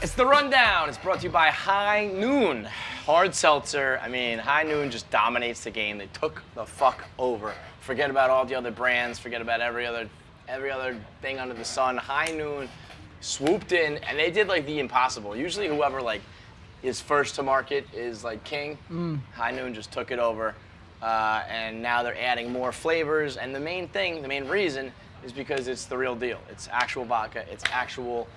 It's the Rundown. It's brought to you by High Noon. Hard seltzer. I mean, High Noon just dominates the game. They took the fuck over. Forget about all the other brands. Forget about every other thing under the sun. High Noon swooped in, and they did like the impossible. Usually whoever like is first to market is like king. High Noon just took it over, and now they're adding more flavors. And the main reason is because it's the real deal. It's actual vodka. It's actual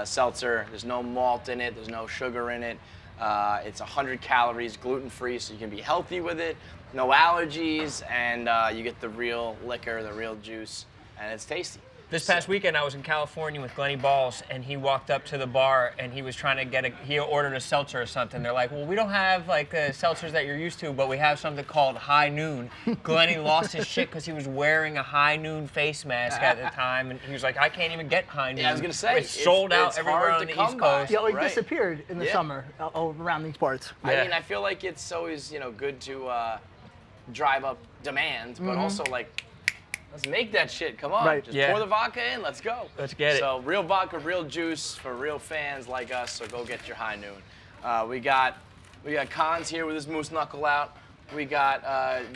seltzer. There's no malt in it. There's no sugar in it. It's 100 calories, gluten-free, so you can be healthy with it. No allergies, and you get the real liquor, the real juice, and it's tasty. This past weekend, I was in California with Glenny Balls, and he walked up to the bar, and he was trying to he ordered a seltzer or something. They're like, well, we don't have like the seltzers that you're used to, but we have something called High Noon. Glenny lost his shit because he was wearing a High Noon face mask at the time, and he was like, I can't even get High Noon. Yeah, I was gonna say, it's sold out everywhere on the East Coast. Yeah, it disappeared in the summer around these parts. I mean, I feel like it's always good to drive up demand, but also like, let's make that shit. Come on. Just pour the vodka in. Let's go. Let's get it. So real vodka, real juice for real fans like us. So go get your High Noon. We got Cons here with his moose knuckle out. We got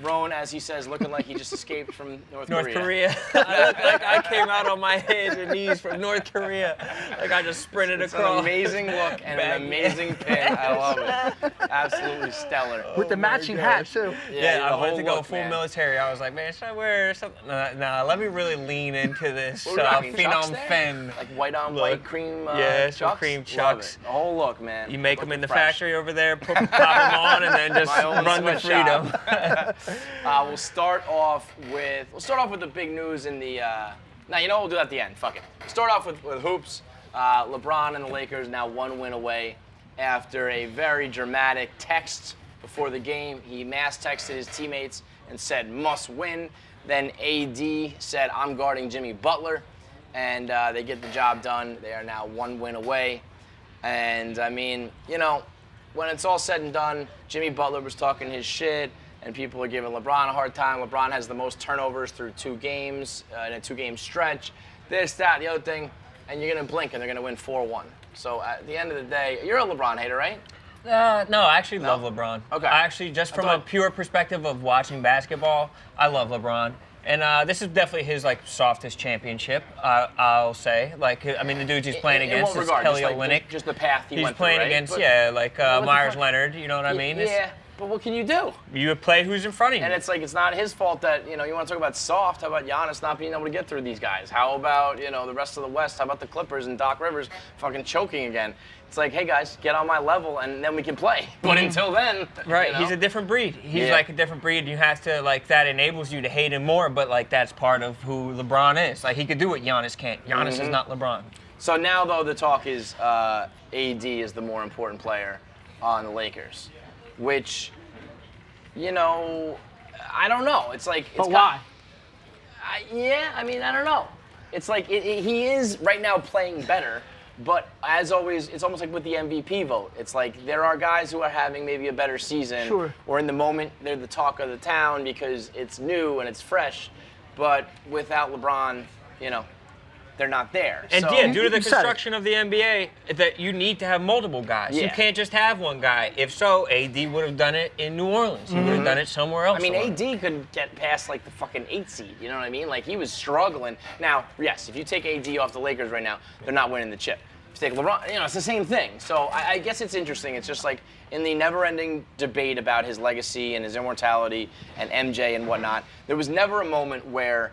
Rone, as he says, looking like he just escaped from North Korea. I look like I came out on my hands and knees from North Korea. Like I just sprinted across. It's an amazing look and an amazing pin. I love it. Absolutely stellar. With the matching hat, too. Yeah, I wanted to go full military. I was like, man, should I wear something? Nah, let me really lean into this Phenom Fen. Like white on white cream some cream chucks. The whole look, man. You make them in the factory over there, pop them on, and then just run the freedom. We'll start off with the big news in the. Now you know we'll do that at the end. Fuck it. We'll start off with hoops. LeBron and the Lakers now 1 win away after a very dramatic text before the game. He mass texted his teammates and said must win. Then AD said I'm guarding Jimmy Butler, and they get the job done. They are now 1 win away, and I mean when it's all said and done, Jimmy Butler was talking his shit, and people are giving LeBron a hard time. LeBron has the most turnovers through 2 games in a 2-game stretch. This, that, the other thing, and you're going to blink, and they're going to win 4-1. So at the end of the day, you're a LeBron hater, right? No, I actually love LeBron. Okay. I actually, just from a pure perspective of watching basketball, I love LeBron. And this is definitely his softest championship, I'll say. I mean, the dudes he's playing against is Kelly Olynyk. Just the path he went through, right? He's playing against, Myers Leonard, you know what I mean? Yeah, but what can you do? You play who's in front of you. And it's like, it's not his fault that, you want to talk about soft. How about Giannis not being able to get through these guys? How about, the rest of the West? How about the Clippers and Doc Rivers fucking choking again? It's like, hey guys, get on my level and then we can play. But until then, he's a different breed. He's like a different breed. You have to that enables you to hate him more. But that's part of who LeBron is. He could do what Giannis can't. Giannis is not LeBron. So now though the talk is AD is the more important player on the Lakers, which, I don't know. It's like, but why? I mean, I don't know. It's like he is right now playing better. But as always, it's almost like with the MVP vote. It's like there are guys who are having maybe a better season, or in the moment they're the talk of the town because it's new and it's fresh. But without LeBron, they're not there. And due to the construction of the NBA, that you need to have multiple guys. Yeah. You can't just have one guy. If so, AD would have done it in New Orleans. He would have done it somewhere else. I mean, AD could get past the fucking 8 seed. You know what I mean? He was struggling. Now, yes, if you take AD off the Lakers right now, they're not winning the chip. If you take LeBron, it's the same thing. So I guess it's interesting. It's just in the never-ending debate about his legacy and his immortality and MJ and whatnot, there was never a moment where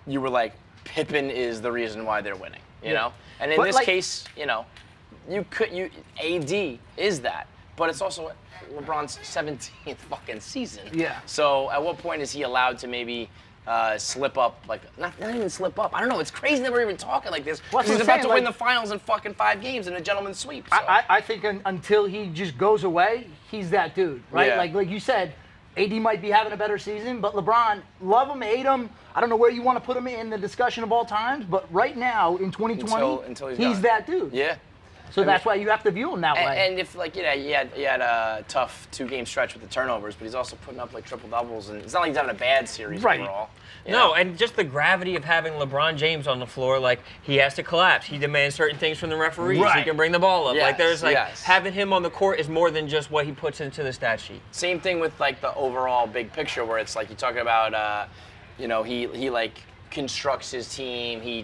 you were like, Pippen is the reason why they're winning, you know? And in this case, AD is that, but it's also LeBron's 17th fucking season. Yeah. So at what point is he allowed to maybe slip up, not even slip up. I don't know, it's crazy that we're even talking like this. He's about to win the finals in fucking 5 games in a gentleman's sweep. So. I think until he just goes away, he's that dude, right? Yeah. Like you said, AD might be having a better season, but LeBron, love him, hate him. I don't know where you want to put him in the discussion of all times, but right now in 2020, until he's that dude. Yeah. So that's why you have to view him that way. And if he had a tough 2-game stretch with the turnovers, but he's also putting up like triple doubles, and it's not like he's having a bad series overall. No, and just the gravity of having LeBron James on the floor, like he has to collapse. He demands certain things from the referees. He can bring the ball up. Having him on the court is more than just what he puts into the stat sheet. Same thing with like the overall big picture, where it's like you're talking about, he like constructs his team. He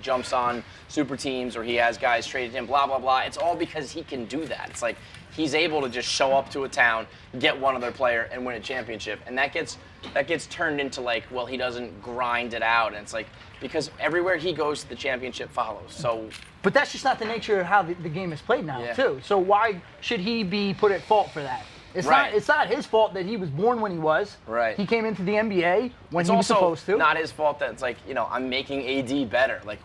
jumps on super teams, or he has guys traded in. Blah blah blah. It's all because he can do that. It's like he's able to just show up to a town, get one other player, and win a championship. And that gets turned into like, well, he doesn't grind it out. And it's like, because everywhere he goes, the championship follows. So. But that's just not the nature of how the game is played now, too. So why should he be put at fault for that? It's not his fault that he was born when he was. Right. He came into the NBA when he was supposed to. It's not his fault that it's like, I'm making AD better. Like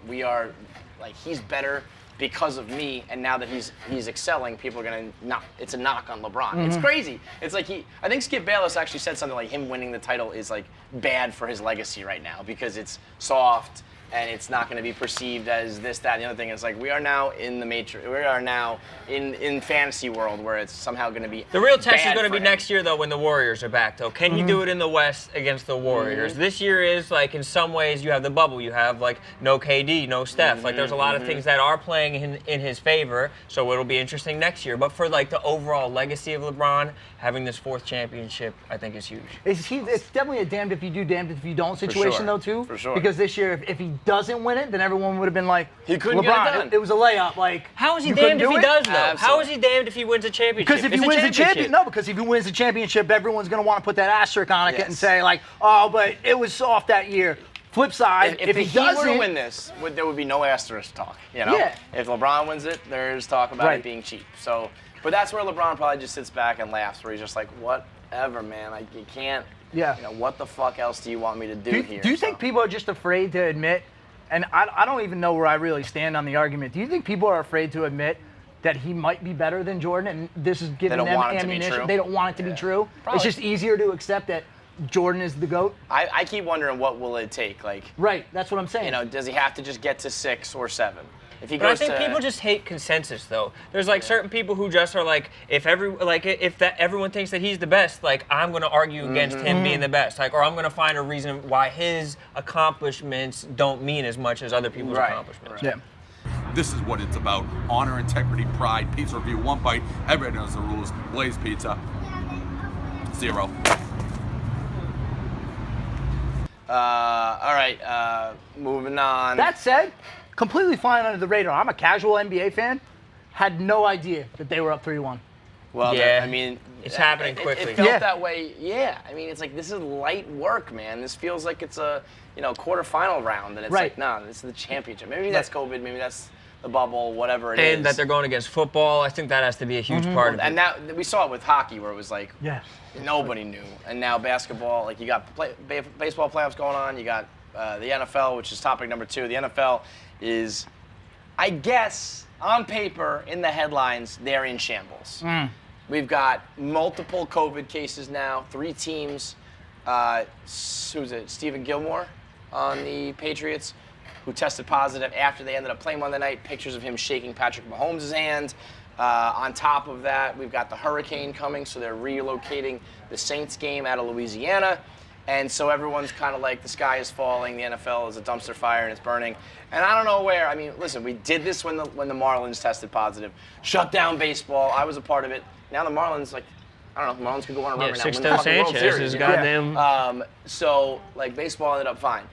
he's better because of me, and now that he's excelling, people are gonna it's a knock on LeBron. It's crazy. It's like I think Skip Bayless actually said something like him winning the title is like bad for his legacy right now because it's soft and it's not going to be perceived as this, that, and the other thing. It's like we are now in the matrix. We are now in fantasy world where it's somehow going to be. The real test is going to be next year though when the Warriors are back though. Can you do it in the West against the Warriors? This year is like in some ways you have the bubble. You have like no KD, no Steph. Like there's a lot of things that are playing in his favor. So it'll be interesting next year. But for like the overall legacy of LeBron, having this 4th championship, I think is huge. It's definitely a damned if you do, damned if you don't situation though too. For sure. Because this year, if he doesn't win it, then everyone would have been like, he couldn't LeBron, get it done. It was a layup. Like, how is he damned if he does though? Absolutely. How is he damned if he wins a championship? Because if he wins the championship, everyone's going to want to put that asterisk on it and say like, oh, but it was soft that year. Flip side, if he doesn't were to win this, there would be no asterisk talk. Yeah. If LeBron wins it, there's talk about it being cheap. So, but that's where LeBron probably just sits back and laughs, where he's just like, whatever, man. Like you can't. Yeah. What the fuck else do you want me to do here? Do you think people are just afraid to admit? And I don't even know where I really stand on the argument. Do you think people are afraid to admit that he might be better than Jordan, and this is giving them ammunition? They don't want it to be true. Probably. It's just easier to accept that Jordan is the GOAT. I keep wondering what will it take. Like. Right. That's what I'm saying. Does he have to just get to 6 or 7? But I think people just hate consensus, though. There's like certain people who just are like, if everyone thinks that he's the best, like I'm going to argue against him being the best, like, or I'm going to find a reason why his accomplishments don't mean as much as other people's accomplishments. Yeah. This is what it's about: honor, integrity, pride. Pizza review, 1 bite. Everybody knows the rules. Blaze Pizza. 0. All right. Moving on. That said, completely flying under the radar. I'm a casual NBA fan. Had no idea that they were up 3-1. Well, yeah, I mean, it's happening quickly. It felt that way. Yeah. I mean, it's like this is light work, man. This feels like it's a quarterfinal round, and it's like, no, this is the championship. Maybe that's COVID. Maybe that's the bubble. Whatever it is. And that they're going against football. I think that has to be a huge part of it. And now we saw it with hockey, where it was like, nobody knew. And now basketball, like you got baseball playoffs going on. You got the NFL, which is topic number 2. The NFL is, I guess, on paper, in the headlines, they're in shambles. We've got multiple COVID cases now, 3 teams. Who's it? Stephen Gilmore on the Patriots, who tested positive after they ended up playing Monday night. Pictures of him shaking Patrick Mahomes' hand. On top of that, we've got the hurricane coming, so they're relocating the Saints game out of Louisiana. And so everyone's kind of like, the sky is falling, the NFL is a dumpster fire and it's burning. And I don't know where. I mean, listen, we did this when the Marlins tested positive. Shut down baseball. I was a part of it. Now the Marlins, like, I don't know, the Marlins could go on a run right now. Win the fucking World Series. Is goddamn. So, like, baseball ended up fine.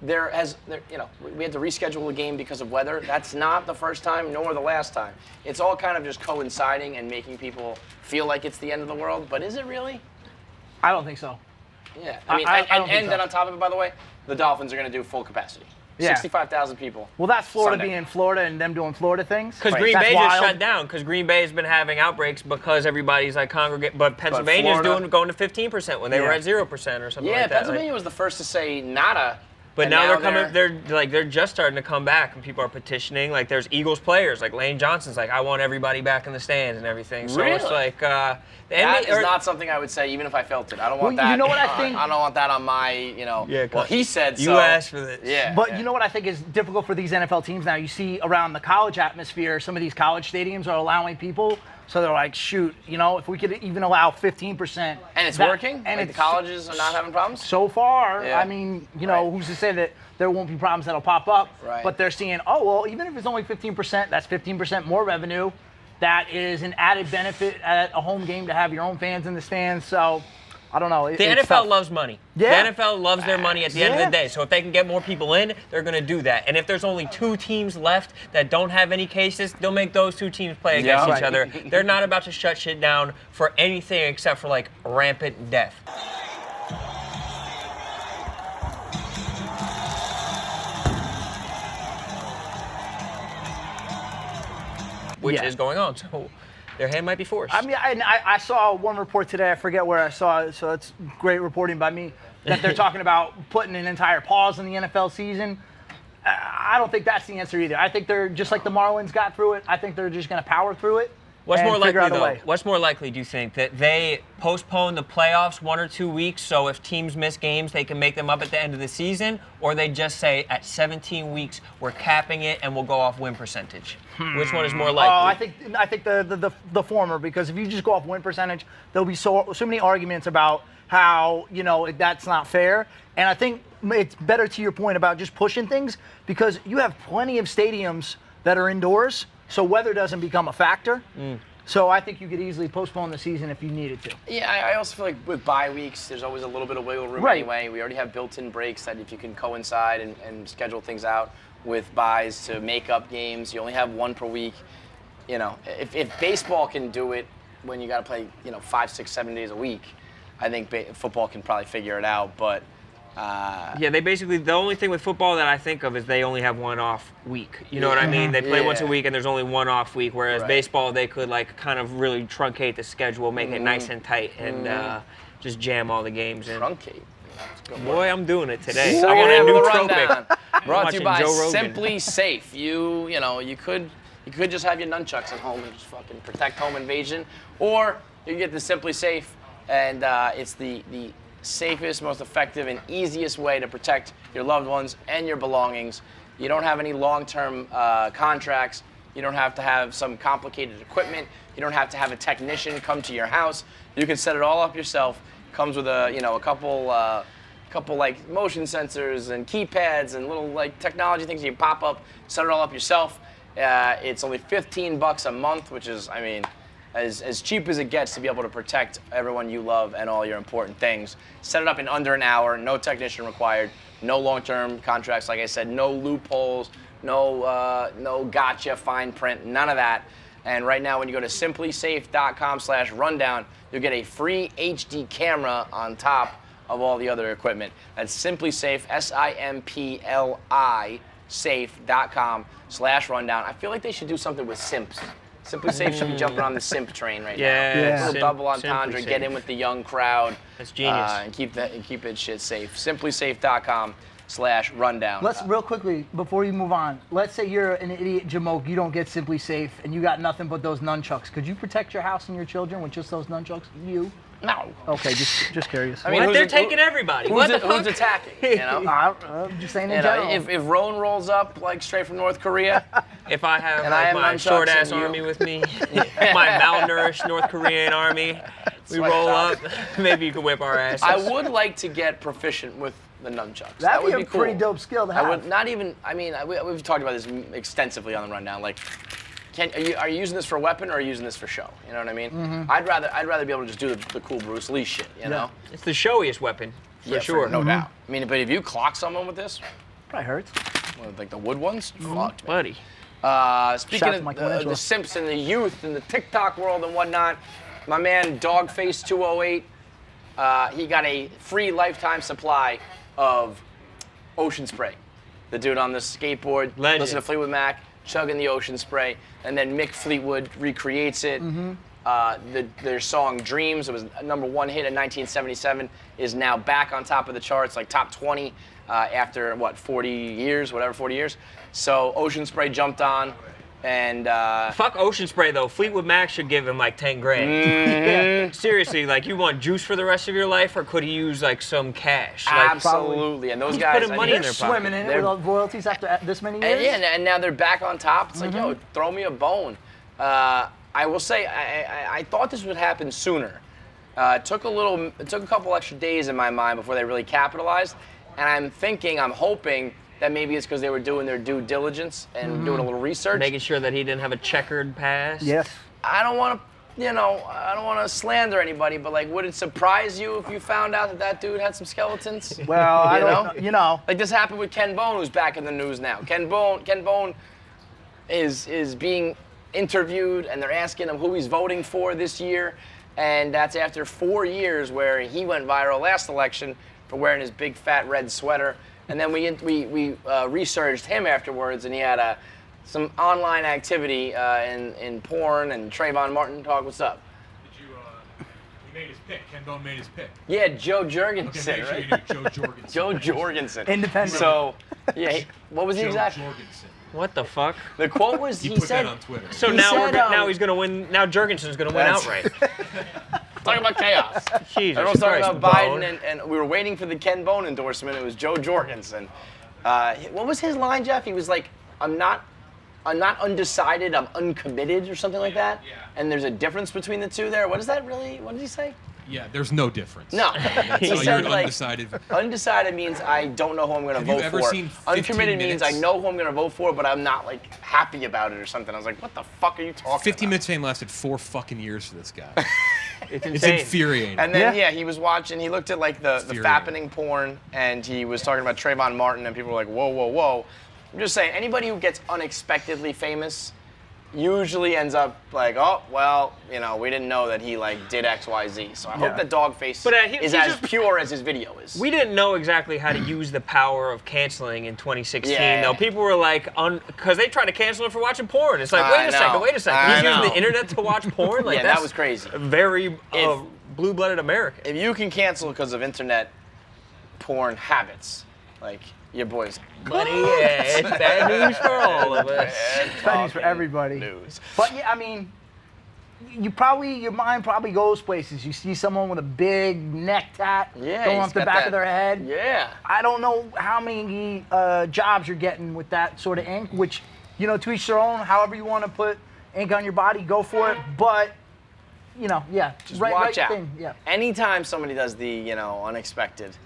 We had to reschedule a game because of weather. That's not the first time, nor the last time. It's all kind of just coinciding and making people feel like it's the end of the world. But is it really? I don't think so. Yeah. I mean, and then on top of it, by the way, the Dolphins are going to do full capacity. 65,000 people. Well, that's Florida being Florida and them doing Florida things. Because Green Bay just shut down. Because Green Bay has been having outbreaks because everybody's like congregate. But Pennsylvania's going to 15% when they were at 0% or something like that. Yeah, Pennsylvania was the first to say nada But And now they're they're- coming. They're just starting to come back, and people are petitioning. Like there's Eagles players, like Lane Johnson's, like I want everybody back in the stands and everything. So it's Really? like that is not something I would say, even if I felt it. I don't want that. You know what I think? I don't want that on my, Yeah, well, he said so. You asked for this. Yeah. But you know what I think is difficult for these NFL teams now? You see around the college atmosphere, some of these college stadiums are allowing people. So they're like, shoot, if we could even allow 15%. And it's working? And the colleges are not having problems? So far, Yeah. I mean, who's to say that there won't be problems that'll pop up? Right. But they're seeing, oh, well, even if it's only 15%, that's 15% more revenue. That is an added benefit at a home game to have your own fans in the stands. So, I don't know. The NFL loves money. Yeah. The NFL loves their money at the end of the day. So if they can get more people in, they're going to do that. And if there's only 2 teams left that don't have any cases, they'll make those 2 teams play against each other. They're not about to shut shit down for anything except for like rampant death. Which is going on. So their hand might be forced. I mean, I saw one report today. I forget where I saw it, so that's great reporting by me. That they're talking about putting an entire pause in the NFL season. I don't think that's the answer either. I think they're just like the Marlins got through it. I think they're just going to power through it. What's more likely, figure out a though? way. What's more likely, do you think, that they postpone the playoffs 1 or 2 weeks so if teams miss games, they can make them up at the end of the season? Or they just say, at 17 weeks, we're capping it and we'll go off win percentage? Which one is more likely? I think the former, because if you just go off win percentage, there'll be so many arguments about how, that's not fair. And I think it's better to your point about just pushing things because you have plenty of stadiums that are indoors. So weather doesn't become a factor. So I think you could easily postpone the season if you needed to. Yeah, I also feel like with bye weeks, there's always a little bit of wiggle room anyway. We already have built-in breaks that if you can coincide and schedule things out with buys to make up games, you only have 1 per week. If baseball can do it when you got to play, 5, 6, 7 days a week, I think football can probably figure it out. But yeah, they basically, the only thing with football that I think of is they only have 1 off week. You know what I mean? They play once a week and there's only 1 off week, whereas baseball, they could kind of really truncate the schedule, make it nice and tight, and just jam all the games in. Truncate. Boy, I'm doing it today. So I want a new rundown. Brought to you by Joe Rogan. Simply Safe. You could just have your nunchucks at home and just fucking protect home invasion, or you can get the Simply Safe, and it's the safest, most effective, and easiest way to protect your loved ones and your belongings. You don't have any long-term contracts. You don't have to have some complicated equipment. You don't have to have a technician come to your house. You can set it all up yourself. Comes with a couple like motion sensors and keypads and little like technology things you pop up. Set it all up yourself. It's only $15 a month, which is, as cheap as it gets to be able to protect everyone you love and all your important things. Set it up in under an hour, no technician required, no long-term contracts, like I said, no loopholes, no gotcha fine print, none of that. And right now when you go to simplysafe.com/rundown, you'll get a free HD camera on top of all the other equipment. That's SimpliSafe, SIMPLI, safe.com/rundown. I feel like they should do something with simps. Simply Safe should be jumping on the simp train right now. Yeah. A little double entendre, get in with the young crowd. That's genius. And keep it shit safe. SimpliSafe.com/rundown. Let's real quickly, before you move on, let's say you're an idiot Jamoke, you don't get Simply Safe, and you got nothing but those nunchucks. Could you protect your house and your children with just those nunchucks? You? No. Okay, just curious. I mean, They're taking everybody. Who's attacking? I'm just saying in general. If Rone rolls up like straight from North Korea, If I have And I have my nunchucks short-ass and you- army with me, my malnourished North Korean army, we my roll job. up, maybe you can whip our asses. I would like to get proficient with the nunchucks. That'd That would be a cool. pretty dope skill to I have. would not even. We've talked about this extensively on the rundown. Like, are you using this for a weapon or are you using this for show? You know what I mean? Mm-hmm. I'd rather be able to just do the cool Bruce Lee shit. You know? It's the showiest weapon, for sure. No doubt. I mean, but if you clock someone with this, Probably hurts. like the wood ones, fucked, man. Buddy. Speaking Shout out to of Michelangelo. the Simpsons and the youth and the TikTok world and whatnot, my man Dogface208, he got a free lifetime supply of Ocean Spray. The dude on the skateboard, Legend. listen to Fleetwood Mac, chugging the Ocean Spray, and then Mick Fleetwood recreates it. Their song Dreams, it was a #1 hit in 1977, is now back on top of the charts, like top 20. after, 40 years, 40 years. So Ocean Spray jumped on, and... Fuck Ocean Spray, though. Fleetwood Mac should give him like 10 grand. Yeah. Seriously, like, you want juice for the rest of your life, or could he use like some cash? Like, absolutely. And those he's guys... putting money in their pocket. Swimming in it with royalties after this many years? And now they're back on top. It's like, yo, throw me a bone. I will say, I thought this would happen sooner. It took a couple extra days in my mind before they really capitalized. And I'm hoping that maybe it's because they were doing their due diligence and doing a little research. Making sure that he didn't have a checkered past. Yes. I don't want to slander anybody, but like, would it surprise you if you found out that dude had some skeletons? Well, I don't know. Like this happened with Ken Bone, who's back in the news now. Ken Bone is being interviewed, and they're asking him who he's voting for this year, and that's after 4 years where he went viral last election for wearing his big fat red sweater. And then we researched him afterwards, and he had some online activity in porn. And Trayvon Martin, talk, what's up? Did you? He made his pick. Ken Bone made his pick. Yeah, Joe Jorgensen, Okay, right? make sure you do Joe Jorgensen. Joe Jorgensen. Independent. So, yeah, what was the Joe exact? Jorgensen. What the fuck? The quote was He he put said. that on Twitter. So He now said, now he's gonna win. Now Jurgensen's gonna win That's- outright. Talking about chaos. Jesus Everyone's talking Christ, about Bone. Biden, and we were waiting for the Ken Bone endorsement. It was Joe Jorgensen. What was his line, Jeff? He was like, I'm not undecided, I'm uncommitted, or something like that. Yeah. And there's a difference between the two there. What is that really? What did he say? Yeah, there's no difference. No. That's He how said, you're like, undecided. Undecided means I don't know who I'm going to Have you vote ever for. seen 15 Uncommitted means I minutes? know who I'm going to vote for, but I'm not like happy about it or something. I was like, what the fuck are you talking 15 about? Minutes fame lasted 4 fucking years for this guy. It's It's insane. infuriating. And then he was watching. He looked at like the Infuriating. fappening porn, and he was talking about Trayvon Martin, and people were like, "Whoa, whoa, whoa!" I'm just saying, anybody who gets unexpectedly famous usually ends up like, "Oh, well, we didn't know that he like did X, Y, Z." So I hope that Dogface But, is as pure as his video is. We didn't know exactly how to use the power of canceling in 2016. Yeah. Though people were like, because they tried to cancel him for watching porn. It's like, I wait a second. I He's using know. the internet to watch porn. Like Yeah, that was crazy. Very blue-blooded American. If you can cancel because of internet porn habits, like your boys. Buddy, yeah, it's bad news for all of us. Bad news for everybody. News. But yeah, I mean, your mind probably goes places. You see someone with a big neck tat going he's off the got back that- of their head. Yeah. I don't know how many jobs you're getting with that sort of ink, which, to each their own. However you want to put ink on your body, go for it. But, Just right watch out. thing. Yeah. Anytime somebody does the, unexpected.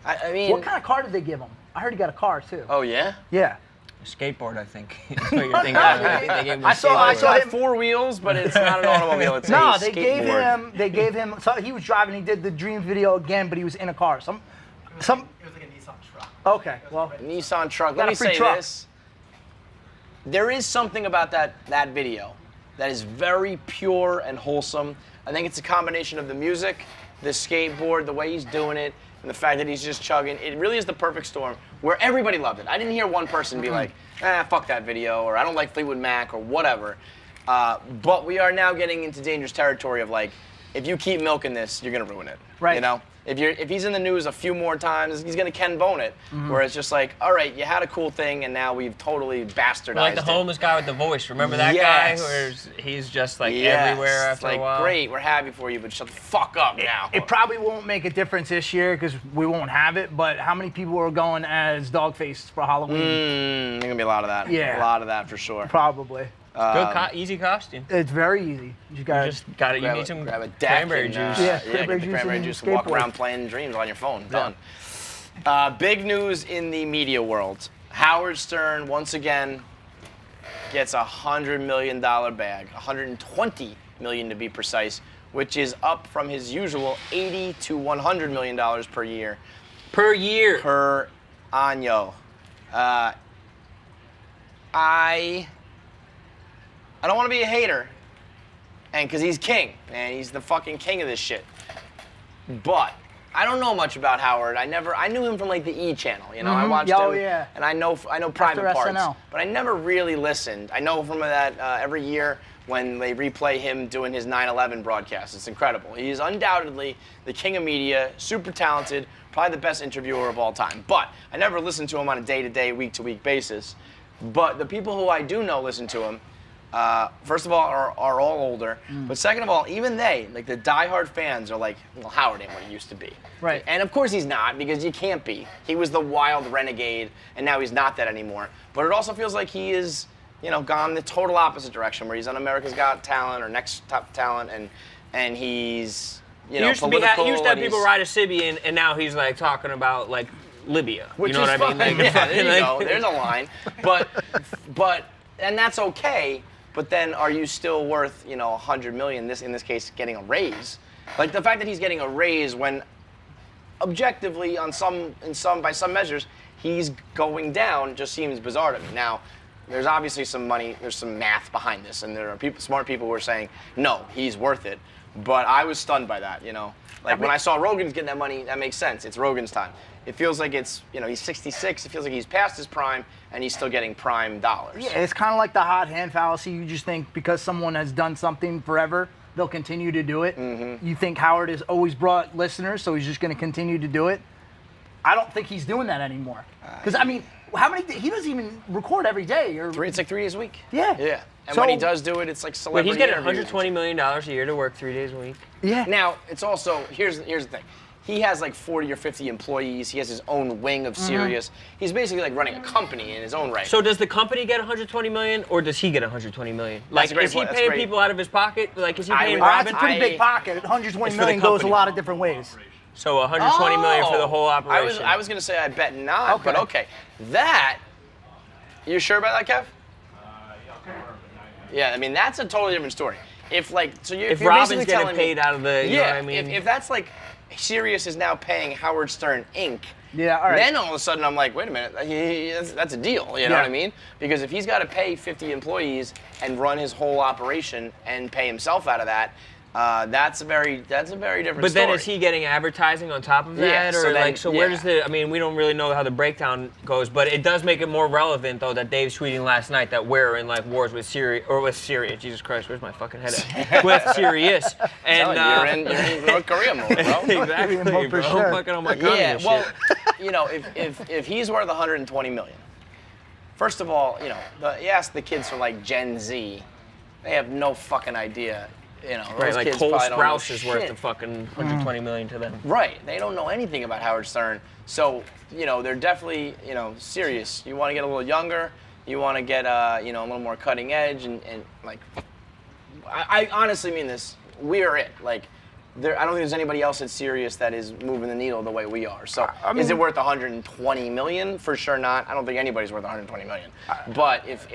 I mean. What kind of car did they give him? I heard he got a car too. Oh yeah. Yeah. Skateboard, I think. That's what you're thinking. I think they gave him a I saw skateboard. It's got him- 4 wheels, but it's not an automobile. It's No, a they skateboard. gave him. So he was driving. He did the Dream video again, but he was in a car. Some. It was like a Nissan truck. Okay, well. Nissan truck. Got Let a me free say truck. this. There is something about that video that is very pure and wholesome. I think it's a combination of the music, the skateboard, the way he's doing it, and the fact that he's just chugging. It really is the perfect storm where everybody loved it. I didn't hear one person be like, fuck that video, or I don't like Fleetwood Mac, or whatever. But we are now getting into dangerous territory of like, if you keep milking this, you're gonna ruin it. Right. If he's in the news a few more times, he's gonna Ken Bone it. Where it's just like, all right, you had a cool thing, and now we've totally bastardized Like the it. homeless guy with the voice. Remember that Yes. guy? Where he's just like Yes. everywhere It's after like, a while. great, we're happy for you, but shut the fuck up now. It probably won't make a difference this year because we won't have it. But how many people are going as Dogface for Halloween? There's gonna be a lot of that. Yeah. A lot of that for sure. Probably. Good, easy costume. It's very easy. You You got just got it. You Grab need a, some grab a deck cranberry and, juice. Yeah, get cranberry the juice cranberry and juice and walk skateboard. around playing Dreams on your phone. Done. Big news in the media world. Howard Stern once again gets a $100 million bag, $120 million to be precise, which is up from his usual $80 to $100 million per year. Per year. Per año. I don't want to be a hater, and because he's king, and he's the fucking king of this shit. But I don't know much about Howard. I knew him from like the E channel. You know, I watched him, and I know private parts, SNL. but I never really listened. I know from that every year when they replay him doing his 9/11 broadcast. It's incredible. He is undoubtedly the king of media, super talented, probably the best interviewer of all time. But I never listened to him on a day-to-day, week-to-week basis. But the people who I do know listen to him, first of all, are all older. But second of all, even they, like the diehard fans, are like, well, Howard ain't what he used to be. Right. And of course he's not, because you can't be. He was the wild renegade, and now he's not that anymore. But it also feels like he is, gone the total opposite direction, where he's on America's Got Talent or Next Top Talent, and he's, he used political. He used to have people ride a Sybian, and now he's like talking about like Libya. Which you know is what I mean? fine. Like, Yeah, there you go. There's a line. But and that's okay. But then, are you still worth, $100 million? In this case, getting a raise. Like the fact that he's getting a raise when, objectively, by some measures, he's going down, just seems bizarre to me. Now, there's obviously some money, there's some math behind this, and there are smart people who are saying, no, he's worth it. But I was stunned by that, Like when I saw Rogan's getting that money, that makes sense. It's Rogan's time. It feels like it's, he's 66. It feels like he's past his prime, and he's still getting prime dollars. Yeah, it's kind of like the hot hand fallacy. You just think because someone has done something forever, they'll continue to do it. Mm-hmm. You think Howard has always brought listeners, so he's just going to continue to do it. I don't think he's doing that anymore. Because, how many? He doesn't even record every day. It's like 3 days a week. Yeah. Yeah. And when he does do it, it's like celebrity. Wait, he's getting $120 million a year to work 3 days a week. Yeah. Now, it's also, here's the thing. He has like 40 or 50 employees. He has his own wing of Sirius. He's basically like running a company in his own right. So does the company get $120 million, or does he get $120 million? Like, is he paying people out of his pocket? Like, is he paying Robin? That's a pretty big pocket. $120 million goes a lot of different ways. So $120 million for the whole operation. I was going to say I bet not, but okay. That, you sure about that, Kev? Yeah, that's a totally different story. If you're Robin's getting telling paid out of the, you know what I mean? If that's like, Sirius is now paying Howard Stern Inc. Yeah, all right. Then all of a sudden I'm like, wait a minute, that's a deal. You know what I mean? Because if he's got to pay 50 employees and run his whole operation and pay himself out of that, that's a very different story. But then is he getting advertising on top of that? Yeah, where does we don't really know how the breakdown goes, but it does make it more relevant though that Dave's tweeting last night that we're in like wars with Syria, Jesus Christ, where's my fucking head at? With Sirius. And you're in North Korea mode, bro. Exactly, bro. Sure. I'm fucking on my communist shit. If he's worth $120 million, first of all, you ask the kids from like Gen Z, they have no fucking idea. Right, like Cole Sprouse is worth the fucking $120 million to them. Right, they don't know anything about Howard Stern. So, they're definitely, serious. You want to get a little younger, you want to get, a little more cutting edge, and like, I honestly mean this, we're it. Like, I don't think there's anybody else at Sirius that is moving the needle the way we are. So, is it worth $120 million? For sure not. I don't think anybody's worth $120 million. But if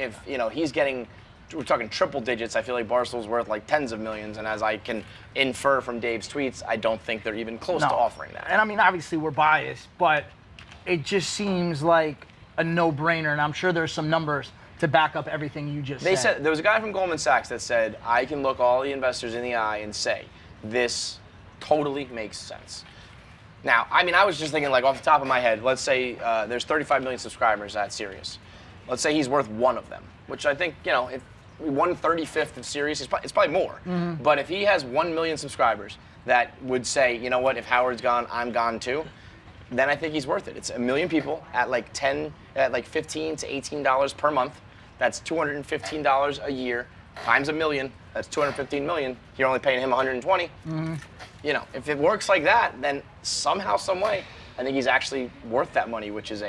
he's getting, we're talking triple digits, I feel like Barstool's worth like tens of millions, and as I can infer from Dave's tweets, I don't think they're even close to offering that. And obviously we're biased, but it just seems like a no-brainer, and I'm sure there's some numbers to back up everything you just said. They said, there was a guy from Goldman Sachs that said, I can look all the investors in the eye and say, this totally makes sense. Now, I was just thinking like off the top of my head, let's say there's 35 million subscribers at Sirius. Let's say he's worth one of them, which I think, if 1/35th of Sirius, it's probably more. Mm-hmm. But if he has 1 million subscribers that would say, you know what, if Howard's gone, I'm gone too, then I think he's worth it. It's 1 million people at like $15 to $18 per month. That's $215 a year times 1 million. That's 215 million. You're only paying him 120. Mm-hmm. If it works like that, then somehow, some way, I think he's actually worth that money, which is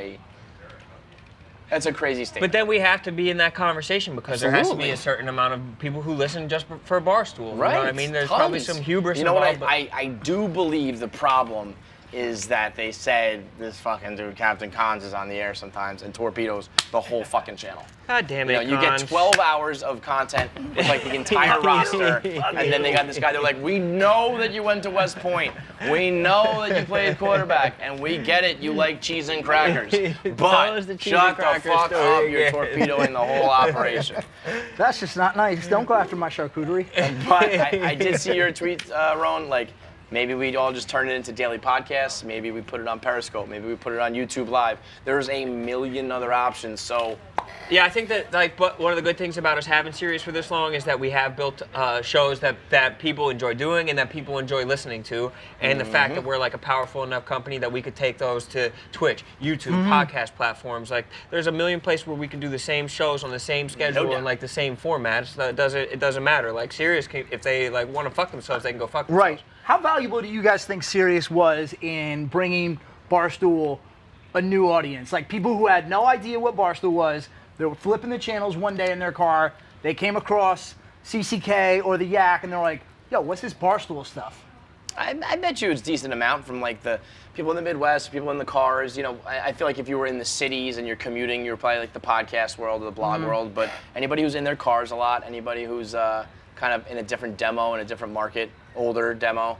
that's a crazy statement. But then we have to be in that conversation because there has to be a certain amount of people who listen just for Barstool. Right. You know what I mean? There's probably some hubris involved. I do believe the problem is that they said this fucking dude, Captain Cons, is on the air sometimes and torpedoes the whole fucking channel. God damn it, you get 12 hours of content with like the entire roster, and then they got this guy, they're like, we know that you went to West Point. We know that you played quarterback, and we get it, you like cheese and crackers. But shut the fuck up, you're torpedoing the whole operation. That's just not nice. Don't go after my charcuterie. But I did see your tweet, Rone, like, Maybe we all just turn it into daily podcasts. Maybe we put it on Periscope. Maybe we put it on YouTube Live. There's a million other options. So, yeah, I think that but one of the good things about us having Sirius for this long is that we have built shows that people enjoy doing and that people enjoy listening to, and the fact that we're like a powerful enough company that we could take those to Twitch, YouTube, podcast platforms. Like, there's a million places where we can do the same shows on the same schedule and like the same formats. It doesn't matter. Like Sirius, if they like want to fuck themselves, they can go fuck themselves. Right. How valuable do you guys think Sirius was in bringing Barstool a new audience? Like people who had no idea what Barstool was, they were flipping the channels one day in their car, they came across CCK or the Yak, and they're like, yo, what's this Barstool stuff? I bet you it's a decent amount from like the people in the Midwest, people in the cars. You know, I feel like if you were in the cities and you're commuting, you're probably like the podcast world or the blog world. But anybody who's in their cars a lot, anybody who's kind of in a different demo, in a different market, older demo.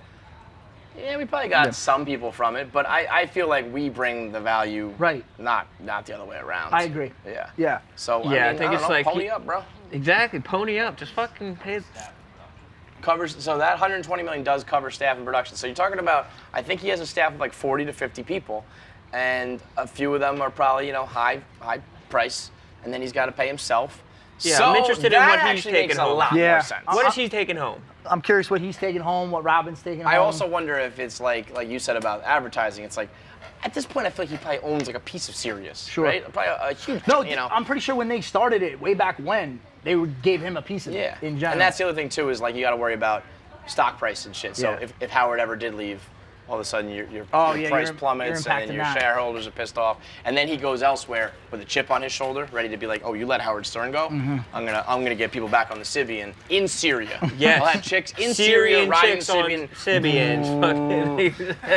Yeah, we probably got some people from it, but I feel like we bring the value, right? Not the other way around. I agree. Yeah. Yeah. So yeah, I think it's like pony up, bro. Exactly, pony up. Just fucking pay. Covers. So that 120 million does cover staff and production. So you're talking about. I think he has a staff of like 40 to 50 people, and a few of them are probably high price, and then he's got to pay himself. Yeah, so I'm interested in what he's taking taking home. home. A lot more sense. What is he taking home? I'm curious what he's taking home, what Robin's taking home. I also wonder if it's like you said about advertising. It's like at this point, I feel like he probably owns like a piece of Sirius, right? Probably a huge. No, I'm pretty sure when they started it way back when, they gave him a piece of it in general. And that's the other thing too is like you got to worry about stock price and shit. So if Howard ever did leave, all of a sudden your price plummets and then your shareholders are pissed off. And then he goes elsewhere with a chip on his shoulder, ready to be like, oh, you let Howard Stern go? I'm gonna get people back on the Sybian in Syria. Yes. I'll have chicks in Syria riding Sybian.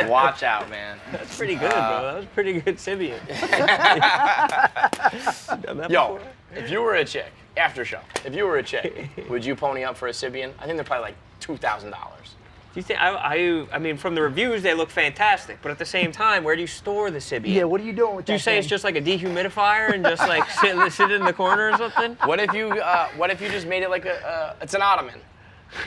Watch out, man. That's pretty good, bro. That was pretty good Sybian. Yo, if you were a chick, after show, if you were a chick, would you pony up for a Sybian? I think they're probably like $2,000. Do you think, I mean, from the reviews, they look fantastic, but at the same time, where do you store the Sybian? Yeah, what are you doing with that? Do you say it's just like a dehumidifier and just like sit in the corner or something? What if you just made it like it's an ottoman?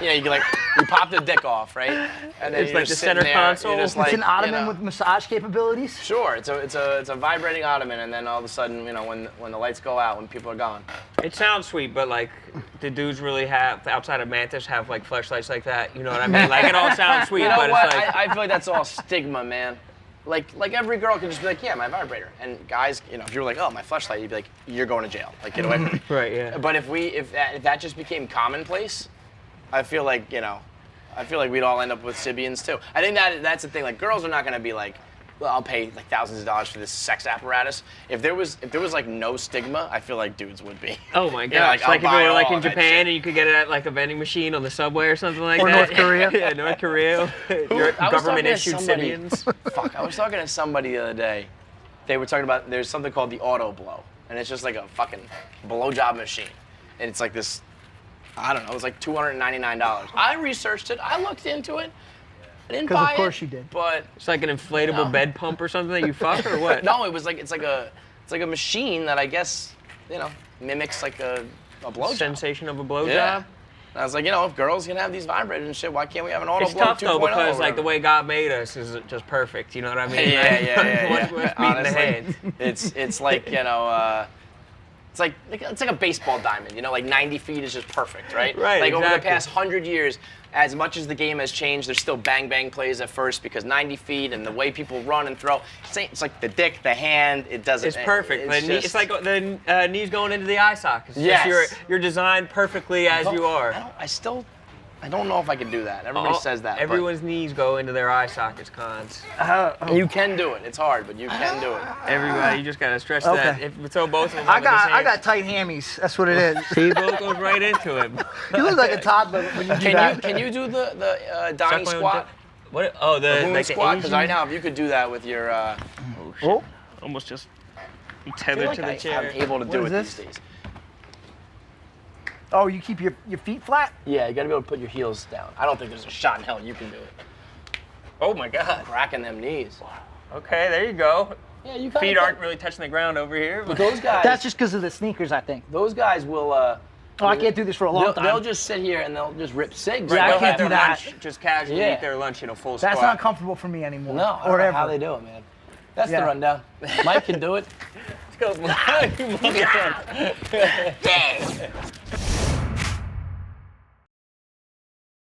You can you pop the dick off, right? And then it's like the center console. It's an ottoman with massage capabilities. Sure, it's a vibrating ottoman, and then all of a sudden, when the lights go out, when people are gone. It sounds sweet, but like, do dudes really have outside of Mantis have like fleshlights like that? You know what I mean? Like it all sounds sweet, but what? It's like I feel like that's all stigma, man. Like every girl can just be like, yeah, my vibrator. And guys, if you were like, oh, my fleshlight, you'd be like, you're going to jail. Like, get away from me. Right, yeah. But if that just became commonplace, I feel like we'd all end up with Sybians too. I think that's the thing. Like, girls are not gonna be like, well, I'll pay like thousands of dollars for this sex apparatus. If there was like no stigma, I feel like dudes would be. Oh my gosh! Like if you were like in Japan and you could get it at like a vending machine on the subway or something like or that. North Korea. Yeah, North Korea. Your government issued Sybians. Fuck! I was talking to somebody the other day. They were talking about there's something called the auto blow, and it's just like a fucking blowjob machine, and it's like this. I don't know, it was like $299. I researched it, I looked into it. I didn't buy it. Because of course you did. But it's like an inflatable bed pump or something that you fuck or what? No, it's like a machine that I guess, mimics like a blowjob. Sensation of a blowjob? Yeah. And I was like, if girls can have these vibrators and shit, why can't we have an auto it's blow 2.0? It's tough though because like the way God made us is just perfect, you know what I mean? Yeah. What's beating the hands? It's like, It's like a baseball diamond, like 90 feet is just perfect, right? Right, Like exactly. over the past 100 years, as much as the game has changed, there's still bang plays at first because 90 feet and the way people run and throw, it's like the dick, the hand, it doesn't. It's perfect. It's like the knees going into the eye sockets. Yes. You're designed perfectly as you are. I don't know if I can do that. Everybody says that. Everyone's knees go into their eye sockets, Cons. You can do it. It's hard, but you can do it. Everybody, you just gotta stress that. If throw both of them. I got tight hammies. That's what it is. See, both goes right into it. You look like a toddler when you do that. Can you do the Donnie squat? What? Oh, the squat. Because right now, if you could do that with your. Almost just I tethered feel like to the chair. I'm able to do it these days. Oh, you keep your feet flat? Yeah, you gotta be able to put your heels down. I don't think there's a shot in hell you can do it. Oh my God. Cracking them knees. Okay, there you go. Yeah, you feet aren't really touching the ground over here. But those guys. That's just because of the sneakers, I think. Those guys will Oh, I can't do this for a long time. They'll just sit here and they'll just rip cigs. Yeah, I They'll can't have do their that. lunch, just casually Yeah. eat their lunch in a full That's squat. not comfortable for me anymore. No, I or don't know ever. how they do it, man. That's Yeah. the rundown. Mike can do it. Let's go.